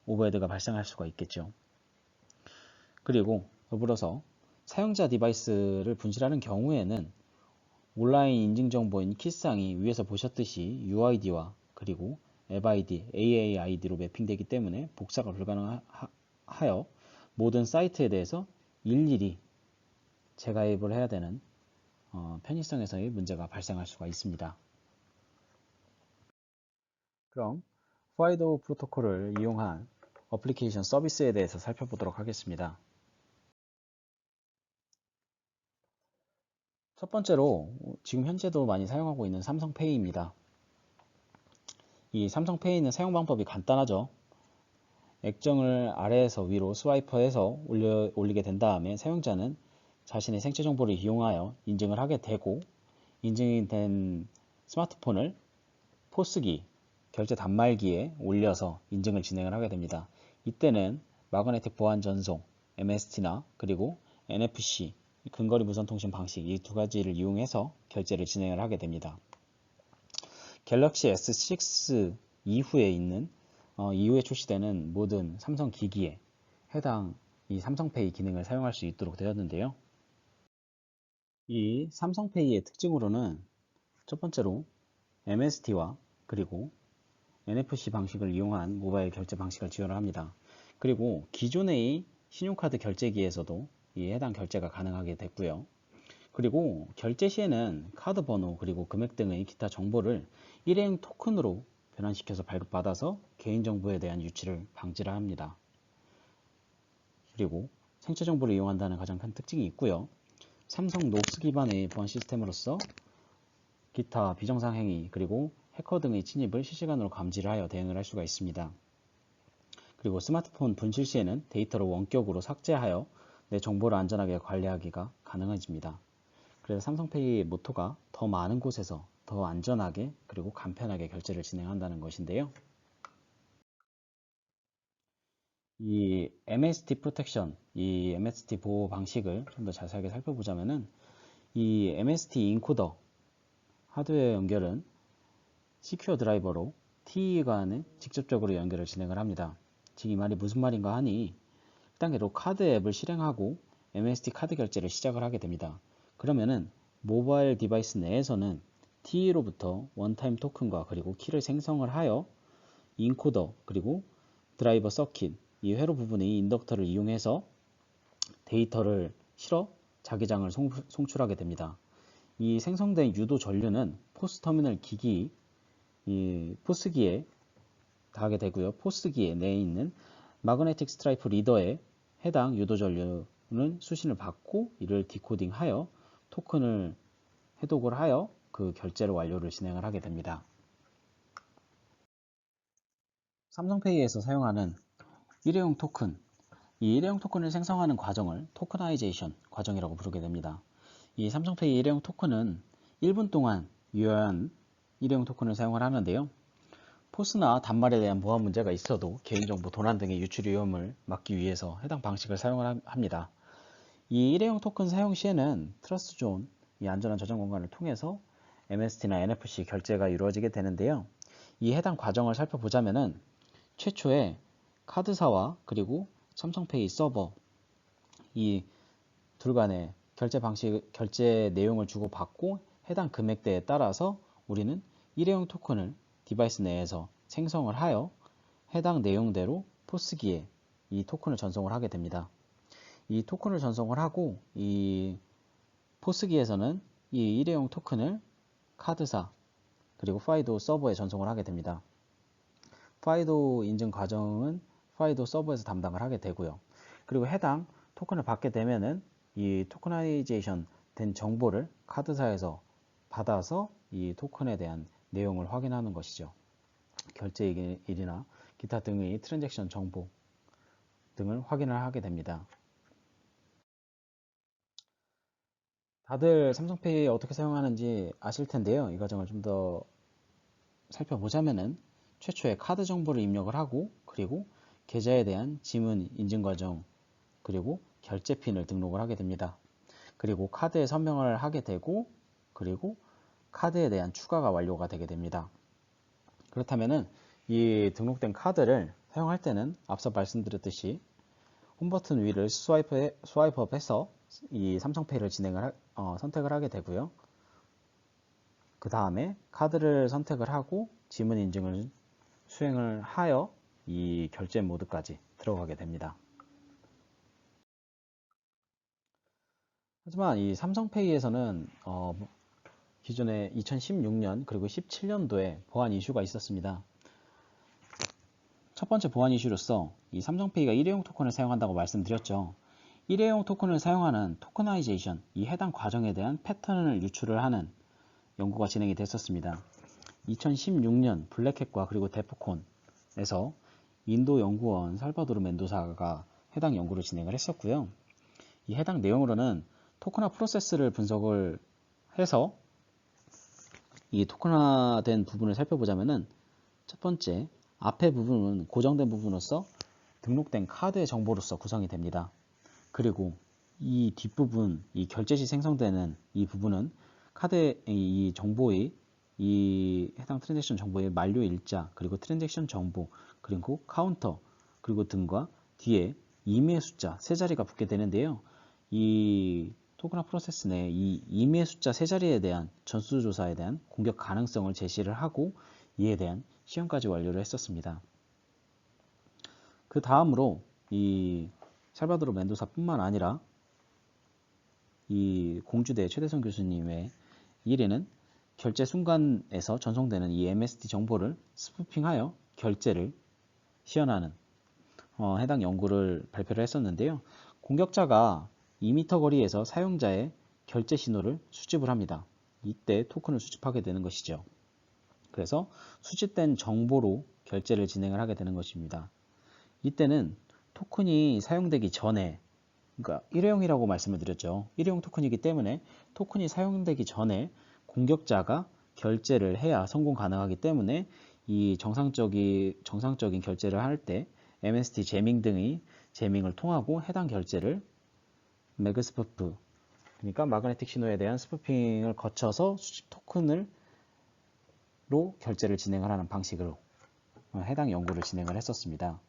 오버헤드가 발생할 수가 있겠죠. 그리고 더불어서 사용자 디바이스를 분실하는 경우에는 온라인 인증 정보인 키상이 위에서 보셨듯이 UID와 그리고 앱 ID, AAID로 매핑되기 때문에 복사가 불가능하여 모든 사이트에 대해서 일일이 재가입을 해야 되는 편의성에서의 문제가 발생할 수가 있습니다. 그럼 FIDO 프로토콜을 이용한 어플리케이션 서비스에 대해서 살펴보도록 하겠습니다. 첫 번째로 지금 현재도 많이 사용하고 있는 삼성페이입니다. 이 삼성페이는 사용 방법이 간단하죠. 액정을 아래에서 위로 스와이퍼해서 올리게 된 다음에 사용자는 자신의 생체 정보를 이용하여 인증을 하게 되고 인증이 된 스마트폰을 포스기, 결제 단말기에 올려서 인증을 진행을 하게 됩니다. 이때는 마그네틱 보안 전송, MST나 그리고 NFC, 근거리 무선 통신 방식 이 두 가지를 이용해서 결제를 진행을 하게 됩니다. 갤럭시 S6 이후에 출시되는 모든 삼성 기기에 해당 이 삼성페이 기능을 사용할 수 있도록 되었는데요. 이 삼성페이의 특징으로는 첫 번째로 MST와 그리고 NFC 방식을 이용한 모바일 결제 방식을 지원을 합니다. 그리고 기존의 신용카드 결제기에서도 이 해당 결제가 가능하게 됐고요. 그리고 결제 시에는 카드 번호 그리고 금액 등의 기타 정보를 일회용 토큰으로 변환시켜서 발급받아서 개인정보에 대한 유출을 방지를 합니다. 그리고 생체 정보를 이용한다는 가장 큰 특징이 있고요. 삼성 녹스 기반의 보안 시스템으로서 기타 비정상 행위 그리고 해커 등의 침입을 실시간으로 감지를 하여 대응을 할 수가 있습니다. 그리고 스마트폰 분실 시에는 데이터를 원격으로 삭제하여 내 정보를 안전하게 관리하기가 가능해집니다. 그래서 삼성페이의 모토가 더 많은 곳에서 더 안전하게 그리고 간편하게 결제를 진행한다는 것인데요. 이 MST 프로텍션, 이 MST 보호 방식을 좀 더 자세하게 살펴보자면은 이 MST 인코더 하드웨어 연결은 시큐어 드라이버로 TE 간에 직접적으로 연결을 진행을 합니다. 즉 이 말이 무슨 말인가 하니 1단계로 카드 앱을 실행하고 MST 카드 결제를 시작을 하게 됩니다. 그러면은 모바일 디바이스 내에서는 TE로부터 원타임 토큰과 그리고 키를 생성을 하여 인코더 그리고 드라이버 서킷 이 회로 부분의 인덕터를 이용해서 데이터를 실어 자기장을 송출하게 됩니다. 이 생성된 유도 전류는 포스 터미널 기기 이 포스기에 닿게 되고요. 포스기에 내에 있는 마그네틱 스트라이프 리더에 해당 유도 전류는 수신을 받고 이를 디코딩하여 토큰을 해독을 하여 그 결제를 완료를 진행을 하게 됩니다. 삼성페이에서 사용하는 일회용 토큰, 이 일회용 토큰을 생성하는 과정을 토크나이제이션 과정이라고 부르게 됩니다. 이 삼성페이 일회용 토큰은 1분 동안 유효한 일회용 토큰을 사용을 하는데요. 포스나 단말에 대한 보안 문제가 있어도 개인정보 도난 등의 유출 위험을 막기 위해서 해당 방식을 사용을 합니다. 이 일회용 토큰 사용 시에는 트러스트존, 이 안전한 저장 공간을 통해서 MST나 NFC 결제가 이루어지게 되는데요. 이 해당 과정을 살펴보자면은 최초에 카드사와 그리고 삼성페이 서버 이 둘 간의 결제 내용을 주고받고 해당 금액대에 따라서 우리는 일회용 토큰을 디바이스 내에서 생성을 하여 해당 내용대로 포스기에 이 토큰을 전송을 하게 됩니다. 이 토큰을 전송을 하고 이 포스기에서는 이 일회용 토큰을 카드사 그리고 파이도 서버에 전송을 하게 됩니다. 파이도 인증 과정은 파이도 서버에서 담당을 하게 되고요. 그리고 해당 토큰을 받게 되면은 이 토커나이제이션 된 정보를 카드사에서 받아서 이 토큰에 대한 내용을 확인하는 것이죠. 결제일이나 기타 등의 트랜잭션 정보 등을 확인을 하게 됩니다. 다들 삼성페이 어떻게 사용하는지 아실 텐데요. 이 과정을 좀 더 살펴보자면은 최초에 카드 정보를 입력을 하고 그리고 계좌에 대한 지문 인증 과정 그리고 결제 핀을 등록을 하게 됩니다. 그리고 카드에 서명을 하게 되고 그리고 카드에 대한 추가가 완료가 되게 됩니다. 그렇다면은 이 등록된 카드를 사용할 때는 앞서 말씀드렸듯이 홈 버튼 위를 스와이프업해서 이 삼성페이를 선택을 하게 되고요. 그 다음에 카드를 선택을 하고 지문 인증을 수행을 하여 이 결제 모드까지 들어가게 됩니다. 하지만 이 삼성페이에서는 기존에 2016년 그리고 17년도에 보안 이슈가 있었습니다. 첫 번째 보안 이슈로서 이 삼성페이가 일회용 토큰을 사용한다고 말씀드렸죠. 일회용 토큰을 사용하는 토커나이제이션, 이 해당 과정에 대한 패턴을 유출을 하는 연구가 진행이 됐었습니다. 2016년 블랙햇과 그리고 데프콘에서 인도 연구원 살바도르 멘도사가 해당 연구를 진행을 했었고요. 이 해당 내용으로는 토큰화 프로세스를 분석을 해서 이 토큰화된 부분을 살펴보자면은 첫 번째 앞에 부분은 고정된 부분으로서 등록된 카드의 정보로서 구성이 됩니다. 그리고 이 뒷부분, 이 결제 시 생성되는 이 부분은 카드의 이 정보의 이 해당 트랜잭션 정보의 만료 일자, 그리고 트랜잭션 정보, 그리고 카운터, 그리고 등과 뒤에 임의의 숫자 세 자리가 붙게 되는데요. 이 토큰화 프로세스 내에 이 임의의 숫자 세 자리에 대한 전수조사에 대한 공격 가능성을 제시를 하고 이에 대한 시험까지 완료를 했었습니다. 그 다음으로 이 살바도르 멘도사뿐만 아니라 이 공주대 최대성 교수님의 일에는 결제 순간에서 전송되는 이 MST 정보를 스푸핑하여 결제를 시연하는 해당 연구를 발표를 했었는데요. 공격자가 2m 거리에서 사용자의 결제 신호를 수집을 합니다. 이때 토큰을 수집하게 되는 것이죠. 그래서 수집된 정보로 결제를 진행을 하게 되는 것입니다. 이때는 토큰이 사용되기 전에, 그러니까 일회용이라고 말씀을 드렸죠. 일회용 토큰이기 때문에 토큰이 사용되기 전에 공격자가 결제를 해야 성공 가능하기 때문에 이 정상적인 결제를 할 때 MST 제밍 등의 제밍을 통하고 해당 결제를 매그스푸프, 그러니까 마그네틱 신호에 대한 스푸핑을 거쳐서 수집 토큰으로 결제를 진행을 하는 방식으로 해당 연구를 진행을 했었습니다.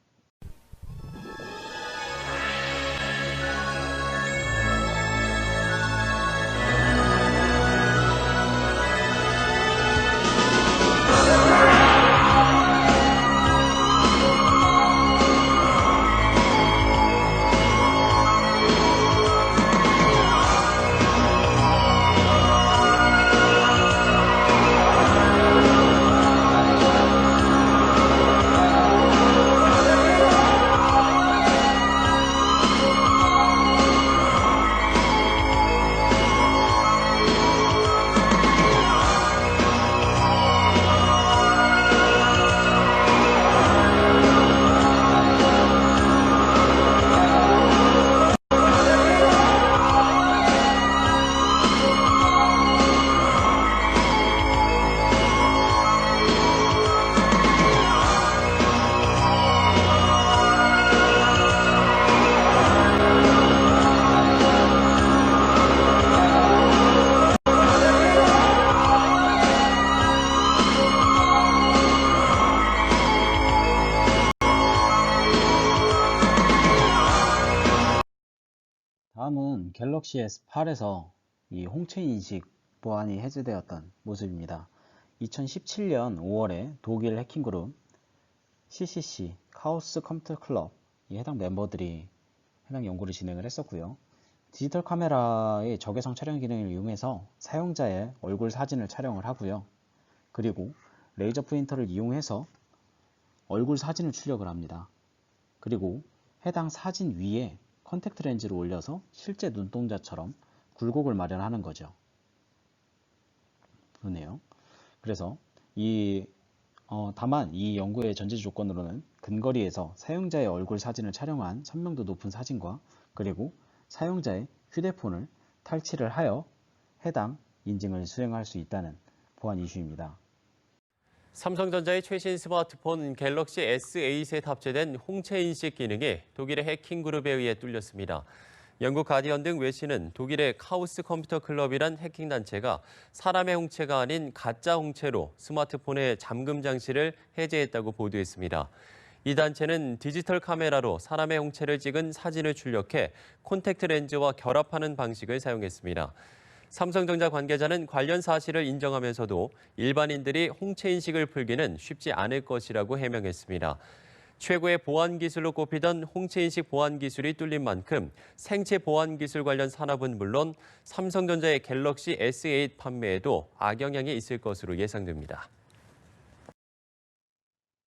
다음은 갤럭시 S8에서 이 홍채 인식 보안이 해제되었던 모습입니다. 2017년 5월에 독일 해킹 그룹 CCC 카오스 컴퓨터 클럽 이 해당 멤버들이 해당 연구를 진행을 했었고요. 디지털 카메라의 적외선 촬영 기능을 이용해서 사용자의 얼굴 사진을 촬영을 하고요. 그리고 레이저 프린터를 이용해서 얼굴 사진을 출력을 합니다. 그리고 해당 사진 위에 컨택트 렌즈를 올려서 실제 눈동자처럼 굴곡을 마련하는 거죠. 그러네요. 그래서 다만 이 연구의 전제 조건으로는 근거리에서 사용자의 얼굴 사진을 촬영한 선명도 높은 사진과 그리고 사용자의 휴대폰을 탈취를 하여 해당 인증을 수행할 수 있다는 보안 이슈입니다. 삼성전자의 최신 스마트폰 갤럭시 S8에 탑재된 홍채 인식 기능이 독일의 해킹 그룹에 의해 뚫렸습니다. 영국 가디언 등 외신은 독일의 카오스 컴퓨터 클럽이란 해킹 단체가 사람의 홍채가 아닌 가짜 홍채로 스마트폰의 잠금 장치를 해제했다고 보도했습니다. 이 단체는 디지털 카메라로 사람의 홍채를 찍은 사진을 출력해 콘택트 렌즈와 결합하는 방식을 사용했습니다. 삼성전자 관계자는 관련 사실을 인정하면서도 일반인들이 홍채 인식을 풀기는 쉽지 않을 것이라고 해명했습니다. 최고의 보안 기술로 꼽히던 홍채 인식 보안 기술이 뚫린 만큼 생체 보안 기술 관련 산업은 물론 삼성전자의 갤럭시 S8 판매에도 악영향이 있을 것으로 예상됩니다.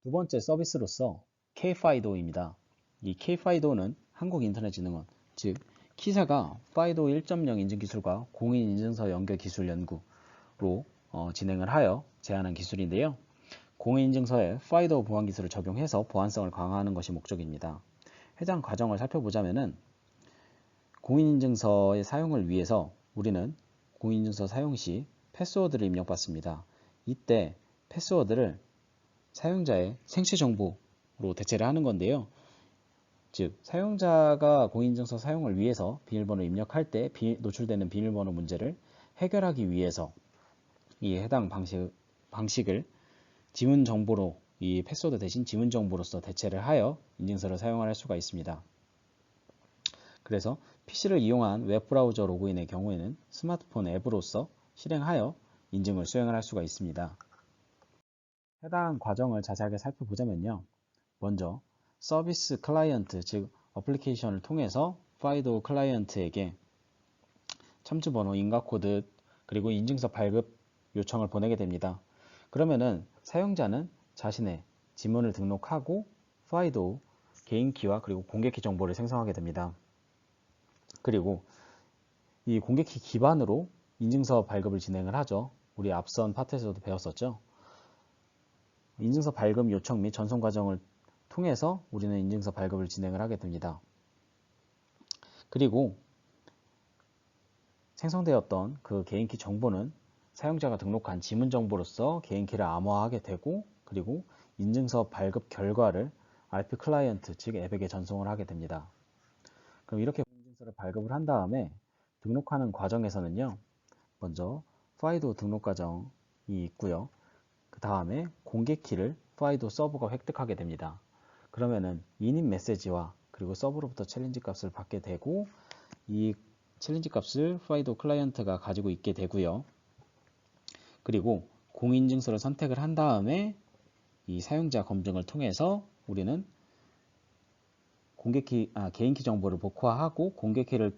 두 번째 서비스로서 K파이도입니다. 이 K파이도는 한국인터넷진흥원, 즉 키사가 파이도 1.0 인증 기술과 공인인증서 연결 기술 연구로 진행을 하여 제안한 기술인데요. 공인인증서에 파이도 보안 기술을 적용해서 보안성을 강화하는 것이 목적입니다. 해당 과정을 살펴보자면은 공인인증서의 사용을 위해서 우리는 공인인증서 사용 시 패스워드를 입력받습니다. 이때 패스워드를 사용자의 생체 정보로 대체를 하는 건데요. 즉 사용자가 공인인증서 사용을 위해서 비밀번호를 입력할 때 노출되는 비밀번호 문제를 해결하기 위해서 이 해당 방식을 지문 정보로 이 패스워드 대신 지문 정보로서 대체를 하여 인증서를 사용할 수가 있습니다. 그래서 PC를 이용한 웹브라우저 로그인의 경우에는 스마트폰 앱으로서 실행하여 인증을 수행을 할 수가 있습니다. 해당 과정을 자세하게 살펴보자면요. 먼저 서비스 클라이언트, 즉 어플리케이션을 통해서 파이도 클라이언트에게 참주번호, 인가코드, 그리고 인증서 발급 요청을 보내게 됩니다. 그러면은 사용자는 자신의 지문을 등록하고 파이도 개인키와 그리고 공개키 정보를 생성하게 됩니다. 그리고 이 공개키 기반으로 인증서 발급을 진행을 하죠. 우리 앞선 파트에서도 배웠었죠. 인증서 발급 요청 및 전송 과정을 통해서 우리는 인증서 발급을 진행을 하게 됩니다. 그리고 생성되었던 그 개인키 정보는 사용자가 등록한 지문 정보로서 개인키를 암호화하게 되고 그리고 인증서 발급 결과를 RP 클라이언트, 즉 앱에게 전송을 하게 됩니다. 그럼 이렇게 인증서를 발급을 한 다음에 등록하는 과정에서는요. 먼저 파이도 등록 과정이 있고요. 그 다음에 공개키를 파이도 서버가 획득하게 됩니다. 그러면은 이닛 메시지와 그리고 서버로부터 챌린지 값을 받게 되고 이 챌린지 값을 파이도 클라이언트가 가지고 있게 되고요. 그리고 공인증서를 선택을 한 다음에 이 사용자 검증을 통해서 우리는 개인키 정보를 복화하고 공개키를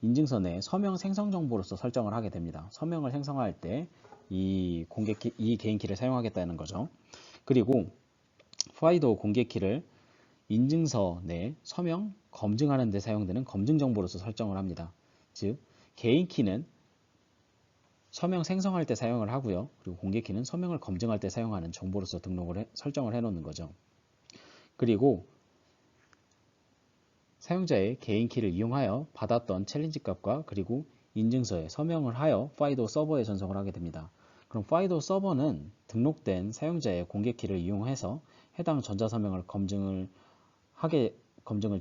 인증서 내 서명 생성 정보로서 설정을 하게 됩니다. 서명을 생성할 때 이 개인키를 사용하겠다는 거죠. 그리고 파이도 공개키를 인증서 내 서명 검증하는 데 사용되는 검증 정보로서 설정을 합니다. 즉 개인키는 서명 생성할 때 사용을 하고요. 그리고 공개키는 서명을 검증할 때 사용하는 정보로서 설정을 해 놓는 거죠. 그리고 사용자의 개인키를 이용하여 받았던 챌린지 값과 그리고 인증서에 서명을 하여 파이도 서버에 전송을 하게 됩니다. 그럼 파이도 서버는 등록된 사용자의 공개키를 이용해서 해당 전자서명을 검증을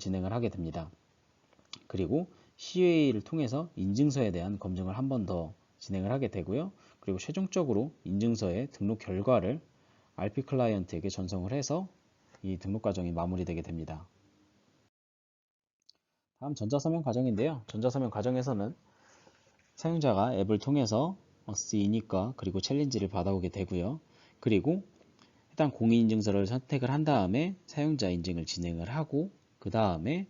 진행을 하게 됩니다. 그리고 CUA를 통해서 인증서에 대한 검증을 한 번 더 진행을 하게 되고요. 그리고 최종적으로 인증서의 등록 결과를 RP 클라이언트에게 전송을 해서 이 등록 과정이 마무리되게 됩니다. 다음 전자서명 과정인데요. 전자서명 과정에서는 사용자가 앱을 통해서 C'이니까 그리고 챌린지를 받아오게 되고요. 그리고 해당 공인인증서를 선택을 한 다음에 사용자 인증을 진행을 하고 그 다음에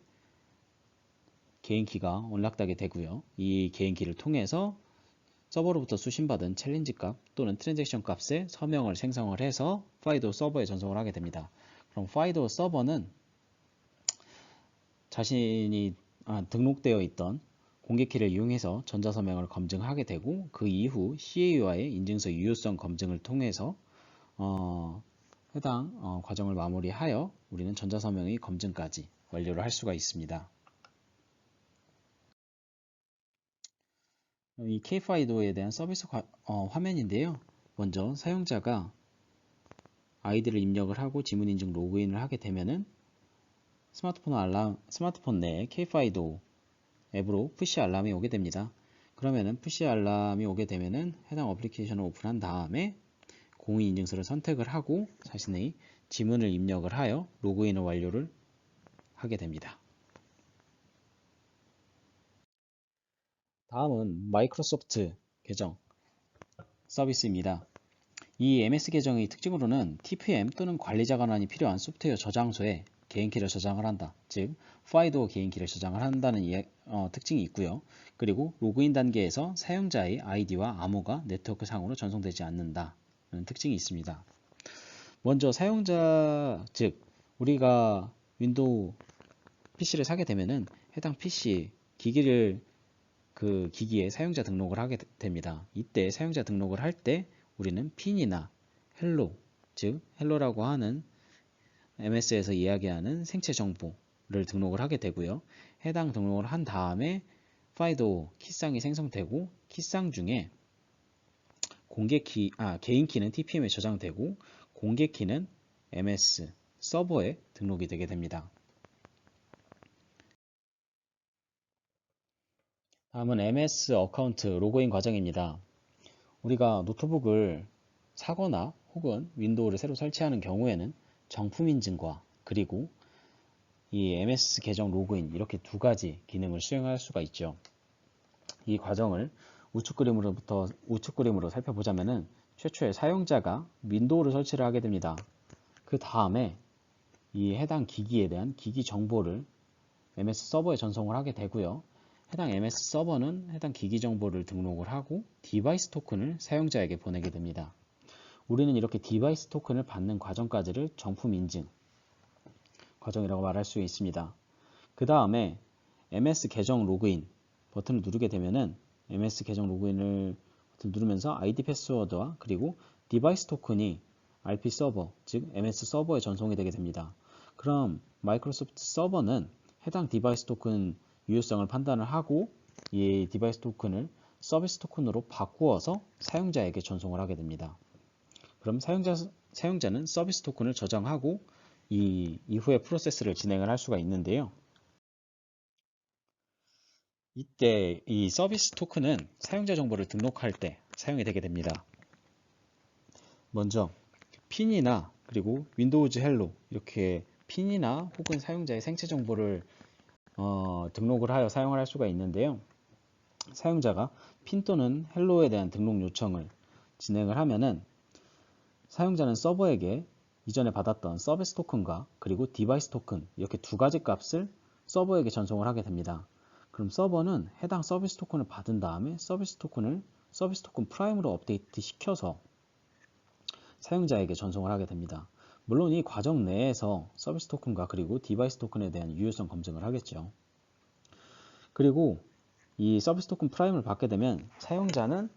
개인키가 언락되게 되고요. 이 개인키를 통해서 서버로부터 수신받은 챌린지 값 또는 트랜잭션 값에 서명을 생성을 해서 FIDO 서버에 전송을 하게 됩니다. 그럼 FIDO 서버는 자신이 등록되어 있던 공개키를 이용해서 전자서명을 검증하게 되고 그 이후 CA와의 인증서 유효성 검증을 통해서 해당 과정을 마무리하여 우리는 전자서명의 검증까지 완료를 할 수가 있습니다. 이 Kfido에 대한 서비스 화면인데요. 먼저 사용자가 아이디를 입력을 하고 지문 인증 로그인을 하게 되면은 스마트폰 내에 Kfido 앱으로 푸시 알람이 오게 됩니다. 그러면은 푸시 알람이 오게 되면은 해당 어플리케이션을 오픈한 다음에 공인인증서를 선택을 하고 자신의 지문을 입력을 하여 로그인을 완료를 하게 됩니다. 다음은 마이크로소프트 계정 서비스입니다. 이 MS 계정의 특징으로는 TPM 또는 관리자 권한이 필요한 소프트웨어 저장소에 개인키를 저장을 한다. 즉, FIDO 개인키를 저장을 한다는 특징이 있고요. 그리고 로그인 단계에서 사용자의 아이디와 암호가 네트워크 상으로 전송되지 않는다는 특징이 있습니다. 먼저 사용자, 즉 우리가 윈도우 PC를 사게 되면은 해당 PC 기기를 그 기기에 사용자 등록을 하게 됩니다. 이때 사용자 등록을 할 때 우리는 핀이나 헬로, 즉 헬로라고 하는 MS에서 이야기하는 생체 정보를 등록을 하게 되고요. 해당 등록을 한 다음에 FIDO 키쌍이 생성되고 키쌍 중에 개인키는 TPM에 저장되고 공개키는 MS 서버에 등록이 되게 됩니다. 다음은 MS 어카운트 로그인 과정입니다. 우리가 노트북을 사거나 혹은 윈도우를 새로 설치하는 경우에는 정품 인증과 그리고 이 MS 계정 로그인 이렇게 두 가지 기능을 수행할 수가 있죠. 이 과정을 우측 그림으로 살펴보자면은 최초에 사용자가 윈도우를 설치를 하게 됩니다. 그 다음에 이 해당 기기에 대한 기기 정보를 MS 서버에 전송을 하게 되고요. 해당 MS 서버는 해당 기기 정보를 등록을 하고 디바이스 토큰을 사용자에게 보내게 됩니다. 우리는 이렇게 디바이스 토큰을 받는 과정까지를 정품 인증 과정이라고 말할 수 있습니다. 그 다음에 MS 계정 로그인 버튼을 누르게 되면은 MS 계정 로그인을 누르면서 아이디 패스워드와 그리고 디바이스 토큰이 RP 서버, 즉 MS 서버에 전송이 되게 됩니다. 그럼 마이크로소프트 서버는 해당 디바이스 토큰 유효성을 판단을 하고 이 디바이스 토큰을 서비스 토큰으로 바꾸어서 사용자에게 전송을 하게 됩니다. 그럼 사용자는 서비스 토큰을 저장하고 이 이후의 프로세스를 진행을 할 수가 있는데요. 이때 이 서비스 토큰은 사용자 정보를 등록할 때 사용이 되게 됩니다. 먼저 핀이나 그리고 윈도우즈 헬로 이렇게 핀이나 혹은 사용자의 생체 정보를 등록을 하여 사용을 할 수가 있는데요. 사용자가 핀 또는 헬로에 대한 등록 요청을 진행을 하면은 사용자는 서버에게 이전에 받았던 서비스 토큰과 그리고 디바이스 토큰 이렇게 두 가지 값을 서버에게 전송을 하게 됩니다. 그럼 서버는 해당 서비스 토큰을 받은 다음에 서비스 토큰 프라임으로 업데이트 시켜서 사용자에게 전송을 하게 됩니다. 물론 이 과정 내에서 서비스 토큰과 그리고 디바이스 토큰에 대한 유효성 검증을 하겠죠. 그리고 이 서비스 토큰 프라임을 받게 되면 사용자는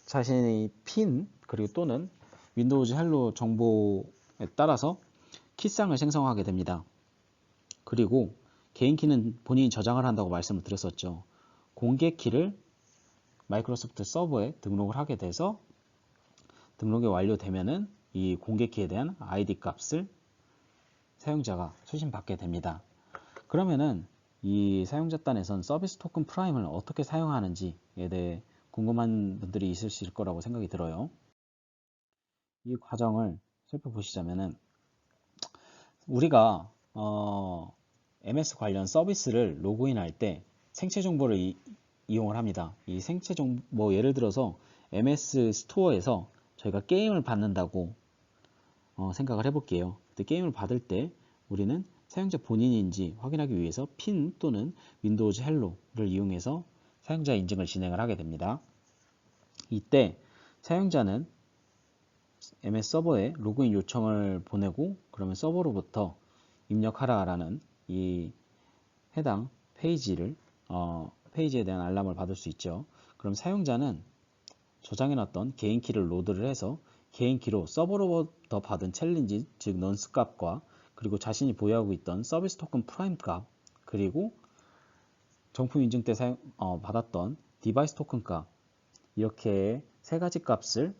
자신의 핀 그리고 또는 윈도우즈 헬로 정보에 따라서 키쌍을 생성하게 됩니다. 그리고 개인키는 본인이 저장을 한다고 말씀을 드렸었죠. 공개키를 마이크로소프트 서버에 등록을 하게 돼서 등록이 완료되면은 이 공개키에 대한 ID 값을 사용자가 수신받게 됩니다. 그러면은 이 사용자 단에선 서비스 토큰 프라임을 어떻게 사용하는지에 대해 궁금한 분들이 있으실 거라고 생각이 들어요. 이 과정을 살펴보시자면은 우리가 MS 관련 서비스를 로그인할 때 생체 정보를 이용을 합니다. 이 생체 정보 예를 들어서 MS 스토어에서 저희가 게임을 받는다고 생각을 해볼게요. 그때 게임을 받을 때 우리는 사용자 본인인지 확인하기 위해서 핀 또는 윈도우즈 헬로를 이용해서 사용자 인증을 진행을 하게 됩니다. 이때 사용자는 MS 서버에 로그인 요청을 보내고 그러면 서버로부터 입력하라라는 이 해당 페이지에 대한 알람을 받을 수 있죠. 그럼 사용자는 저장해놨던 개인키를 로드를 해서 개인키로 서버로부터 받은 챌린지, 즉 넌스 값과 그리고 자신이 보유하고 있던 서비스 토큰 프라임 값, 그리고 정품 인증 때 받았던 디바이스 토큰 값, 이렇게 세 가지 값을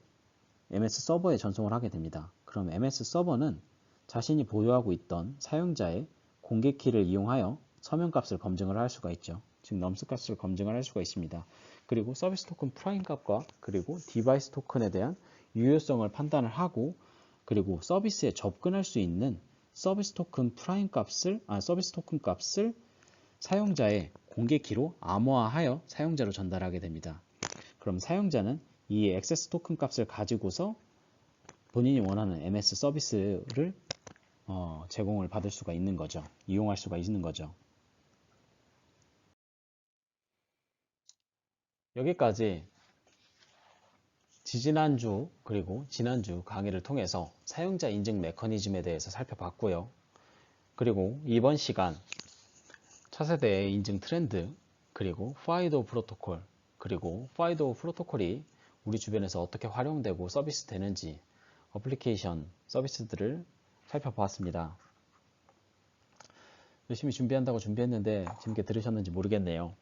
MS 서버에 전송을 하게 됩니다. 그럼 MS 서버는 자신이 보유하고 있던 사용자의 공개 키를 이용하여 서명 값을 검증을 할 수가 있죠. 즉 넘스 값을 검증을 할 수가 있습니다. 그리고 서비스 토큰 프라임 값과 그리고 디바이스 토큰에 대한 유효성을 판단을 하고 그리고 서비스에 접근할 수 있는 서비스 토큰 값을 사용자의 공개 키로 암호화하여 사용자로 전달하게 됩니다. 그럼 사용자는 이 액세스 토큰 값을 가지고서 본인이 원하는 MS 서비스를 제공을 받을 수가 있는 거죠. 이용할 수가 있는 거죠. 여기까지 지지난주 그리고 지난주 강의를 통해서 사용자 인증 메커니즘에 대해서 살펴봤고요. 그리고 이번 시간 차세대의 인증 트렌드, 그리고 FIDO 프로토콜, 그리고 FIDO 프로토콜이 우리 주변에서 어떻게 활용되고 서비스 되는지 어플리케이션 서비스들을 살펴보았습니다. 열심히 준비한다고 준비했는데 재밌게 들으셨는지 모르겠네요.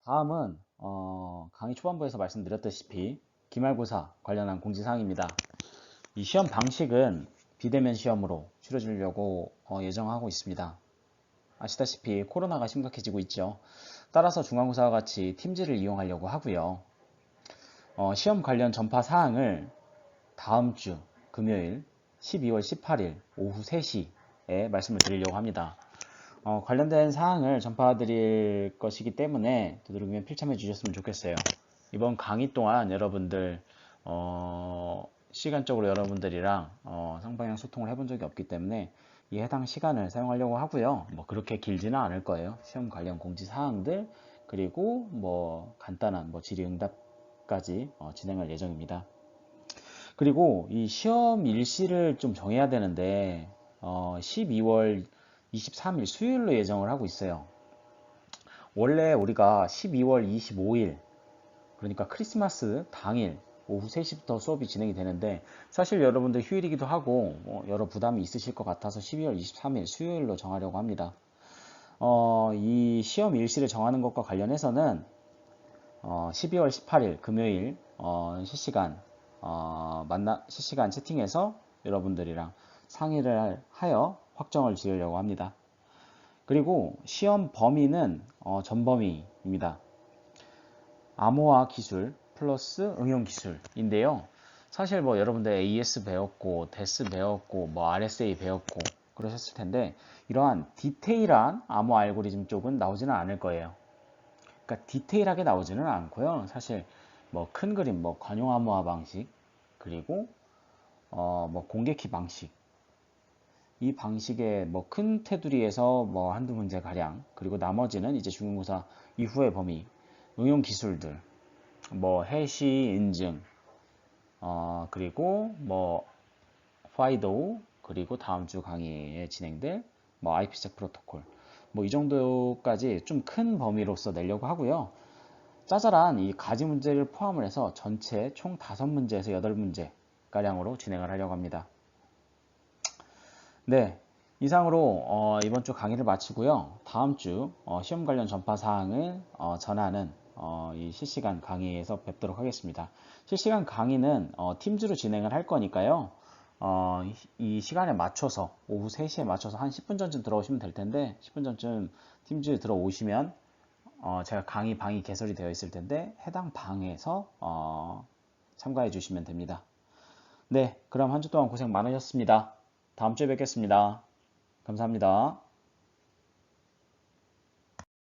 다음은 강의 초반부에서 말씀드렸다시피 기말고사 관련한 공지사항입니다. 이 시험 방식은 비대면 시험으로 치러주려고 예정하고 있습니다. 아시다시피 코로나가 심각해지고 있죠. 따라서 중간고사와 같이 팀즈를 이용하려고 하고요. 시험 관련 전파 사항을 다음 주 금요일 12월 18일 오후 3시에 말씀을 드리려고 합니다. 관련된 사항을 전파드릴 것이기 때문에 되도록이면 필참해 주셨으면 좋겠어요. 이번 강의 동안 여러분들 시간적으로 여러분들이랑 상방향 소통을 해본 적이 없기 때문에 이 해당 시간을 사용하려고 하고요. 뭐 그렇게 길지는 않을 거예요. 시험 관련 공지 사항들 그리고 뭐 간단한 질의응답까지 진행할 예정입니다. 그리고 이 시험 일시를 좀 정해야 되는데 12월 23일 수요일로 예정을 하고 있어요. 원래 우리가 12월 25일 그러니까 크리스마스 당일 오후 3시부터 수업이 진행이 되는데 사실 여러분들 휴일이기도 하고 여러 부담이 있으실 것 같아서 12월 23일 수요일로 정하려고 합니다. 이 시험 일시를 정하는 것과 관련해서는 12월 18일 금요일 실시간 채팅해서 여러분들이랑 상의를 하여 확정을 지으려고 합니다. 그리고 시험 범위는 전범위입니다. 암호화 기술 플러스 응용 기술인데요. 사실 여러분들 AES 배웠고 DES 배웠고 RSA 배웠고 그러셨을 텐데 이러한 디테일한 암호 알고리즘 쪽은 나오지는 않을 거예요. 그러니까 디테일하게 나오지는 않고요. 사실 큰 그림 관용 암호화 방식 그리고 공개키 방식 이 방식의 큰 테두리에서 한두 문제 가량 그리고 나머지는 이제 중간고사 이후의 범위 응용 기술들 해시 인증 그리고 뭐 FIDO, 그리고 다음 주 강의에 진행될 뭐 IPsec 프로토콜, 뭐 이 정도까지 좀 큰 범위로서 내려고 하고요. 짜잘한 이 가지 문제를 포함을 해서 전체 총 5문제에서 8문제 가량으로 진행을 하려고 합니다. 네, 이상으로 이번 주 강의를 마치고요. 다음 주 시험 관련 전파 사항을 전하는 이 실시간 강의에서 뵙도록 하겠습니다. 실시간 강의는 팀즈로 진행을 할 거니까요. 이 시간에 맞춰서 오후 3시에 맞춰서 한 10분 전쯤 들어오시면 될 텐데, 10분 전쯤 팀즈 들어오시면 제가 강의 방이 개설이 되어 있을 텐데 해당 방에서 참가해 주시면 됩니다. 네, 그럼 한 주 동안 고생 많으셨습니다. 다음 주에 뵙겠습니다. 감사합니다.